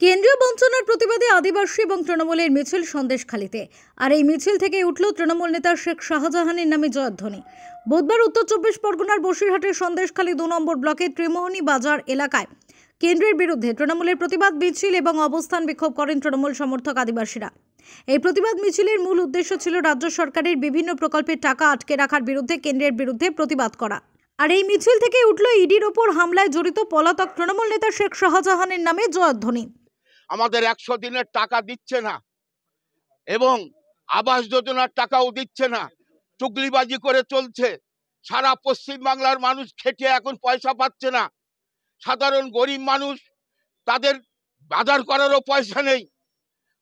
কেন্দ্রীয় বঞ্চনার প্রতিবাদে আদিবাসী এবং তৃণমূলের মিছিল সন্দেশখালীতে। আর এই মিছিল থেকে উঠল তৃণমূল নেতা শেখ শাহজাহানের নামে জয়ধ্বনি। বুধবার উত্তর চব্বিশ পরগনার বসিরহাটের সন্দেশখালী 2 নম্বর ব্লকের ত্রিমোহনী বাজার এলাকায় কেন্দ্রের বিরুদ্ধে তৃণমূলের প্রতিবাদ মিছিল এবং অবস্থান বিক্ষোভ করেন তৃণমূল সমর্থক আদিবাসীরা। এই প্রতিবাদ মিছিলের মূল উদ্দেশ্য ছিল রাজ্য সরকারের বিভিন্ন প্রকল্পের টাকা আটকে রাখার বিরুদ্ধে কেন্দ্রের বিরুদ্ধে প্রতিবাদ করা। আর এই মিছিল থেকে উঠল ইডির ওপর হামলায় জড়িত পলাতক তৃণমূল নেতা শেখ শাহজাহানের নামে জয়ধ্বনি। আমাদের 100 দিনের টাকা দিচ্ছে না এবং আবাস যোজনার টাকাও দিচ্ছে না, চুগলিবাজি করে চলছে। সারা পশ্চিম বাংলার মানুষ খেটে এখন পয়সা পাচ্ছে না। সাধারণ গরিব মানুষ, তাদের বাজার করারও পয়সা নেই।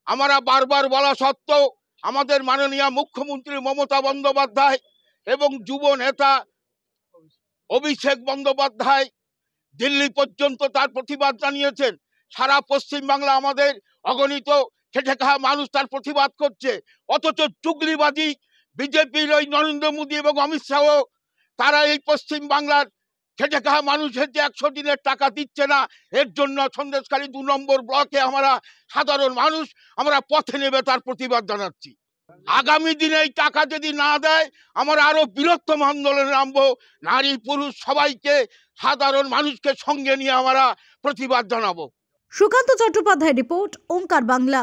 আমরা বারবার বলা সত্ত্বেও আমাদের মাননীয় মুখ্যমন্ত্রী মমতা বন্দ্যোপাধ্যায় এবং যুব নেতা অভিষেক বন্দ্যোপাধ্যায় দিল্লি পর্যন্ত তার প্রতিবাদ জানিয়েছেন। সারা পশ্চিম বাংলা আমাদের অগণিত খেটে খাওয়া মানুষ তার প্রতিবাদ করছে, অথচ চুগলিবাজি বিজেপির ওই নরেন্দ্র মোদী এবং অমিত শাহ তারা এই পশ্চিম বাংলার খেটে খাওয়া মানুষের যে 100 দিনের টাকা দিচ্ছে না, এর জন্য সন্দেশখালী 2 নম্বর ব্লকে আমরা সাধারণ মানুষ আমরা পথে নেবে তার প্রতিবাদ জানাচ্ছি। আগামী দিনে এই টাকা যদি না দেয় আমরা আরো বৃহত্তম আন্দোলনে নামবো। নারী পুরুষ সবাইকে, সাধারণ মানুষকে সঙ্গে নিয়ে আমরা প্রতিবাদ জানাবো। সুকান্ত চট্টোপাধ্যায় রিপোর্ট, ওঙ্কার বাংলা।